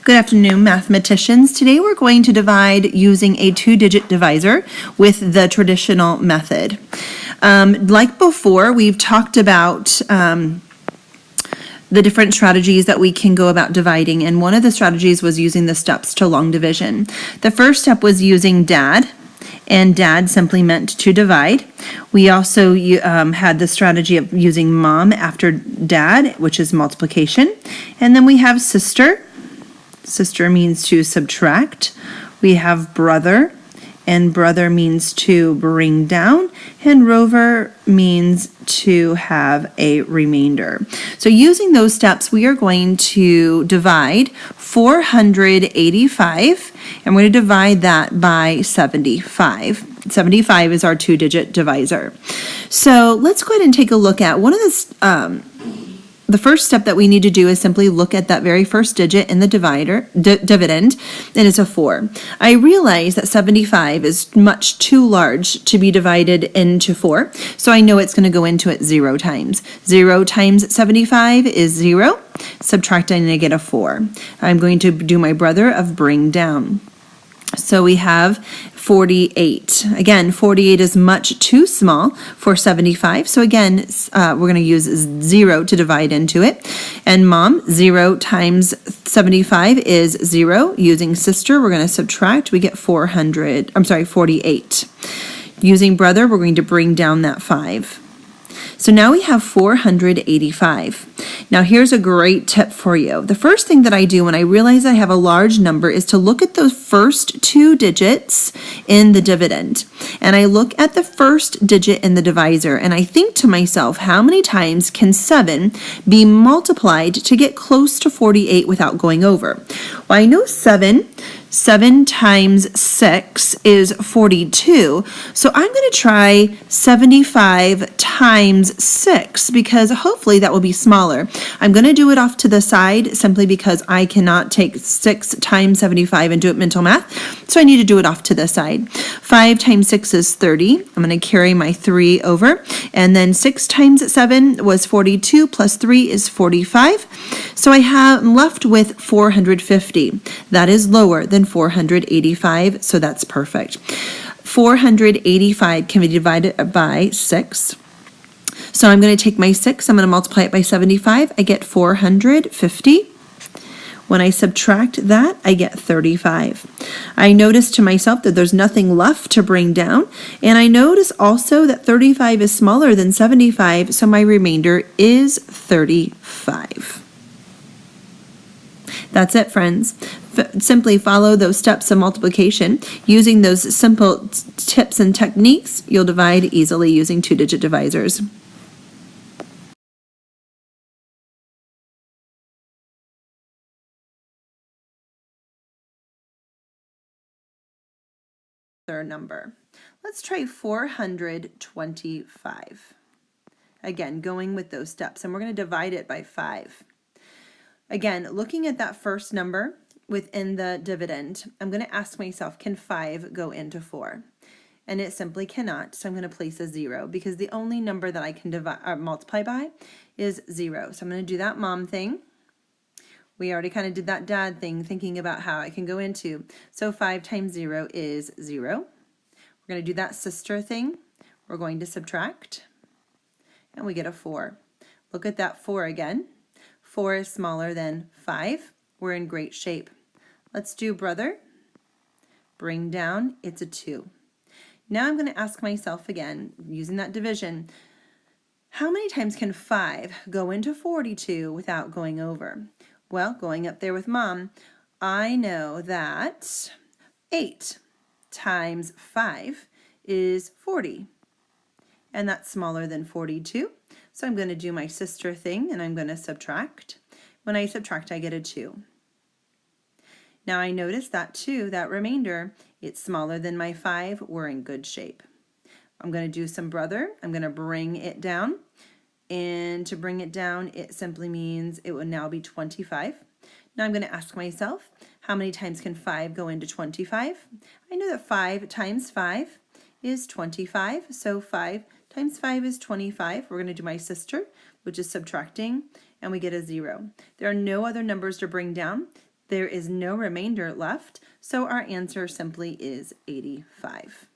Good afternoon, mathematicians. Today we're going to divide using a two-digit divisor with the traditional method. Like before, we've talked about the different strategies that we can go about dividing, and one of the strategies was using the steps to long division. The first step was using dad, and dad simply meant to divide. We also had the strategy of using mom after dad, which is multiplication. And then we have sister. Sister means to subtract. We have brother, and brother means to bring down, and rover means to have a remainder. So using those steps, we are going to divide 485, and we're going to divide that by 75. 75 is our two-digit divisor. So let's go ahead and take a look at one of the first step that we need to do is simply look at that very first digit in the dividend, and it's a 4. I realize that 75 is much too large to be divided into 4, so I know it's going to go into it 0 times. 0 times 75 is 0. Subtracting, I get a 4. I'm going to do my brother of bring down. So we have 48. Again, 48 is much too small for 75. So again, we're going to use 0 to divide into it. And mom, 0 times 75 is 0. Using sister, we're going to subtract. We get 48. Using brother, we're going to bring down that 5. So now we have 485. Now here's a great tip for you. The first thing that I do when I realize I have a large number is to look at the first 2 digits in the dividend. And I look at the first digit in the divisor and I think to myself, how many times can 7 be multiplied to get close to 48 without going over? Well, I know 7 times 6 is 42. So I'm going to try 75 times 6 because hopefully that will be smaller. I'm going to do it off to the side simply because I cannot take 6 times 75 and do it mental math. So I need to do it off to the side. 5 times 6 is 30. I'm going to carry my 3 over. And then 6 times 7 was 42 plus 3 is 45. So I have left with 450. That is lower than 485, so that's perfect. 485 can be divided by 6. So I'm going to take my 6, I'm going to multiply it by 75, I get 450. When I subtract that, I get 35. I notice to myself that there's nothing left to bring down, and I notice also that 35 is smaller than 75, so my remainder is 35. That's it, friends. Simply follow those steps of multiplication. Using those simple tips and techniques, you'll divide easily using two-digit divisors. Third number. Let's try 425. Again, going with those steps, and we're going to divide it by 5. Again, looking at that first number within the dividend, I'm going to ask myself, can 5 go into 4? And it simply cannot, so I'm going to place a 0 because the only number that I can multiply by is 0. So I'm going to do that mom thing. We already kind of did that dad thing, thinking about how it can go into. So 5 times 0 is 0. We're going to do that sister thing. We're going to subtract, and we get a 4. Look at that 4 again. 4 is smaller than 5. We're in great shape. Let's do brother. Bring down, it's a 2. Now I'm going to ask myself again, using that division, how many times can 5 go into 42 without going over? Well, going up there with mom, I know that 8 times 5 is 40. And that's smaller than 42. So I'm going to do my sister thing, and I'm going to subtract. When I subtract, I get a 2. Now I notice that 2, that remainder, it's smaller than my 5. We're in good shape. I'm going to do some brother. I'm going to bring it down. And to bring it down, it simply means it will now be 25. Now I'm going to ask myself, how many times can 5 go into 25? I know that 5 times 5 is 25. So 5 times 5 is 25. We're going to do my sister, which is subtracting, and we get a 0. There are no other numbers to bring down. There is no remainder left, so our answer simply is 85.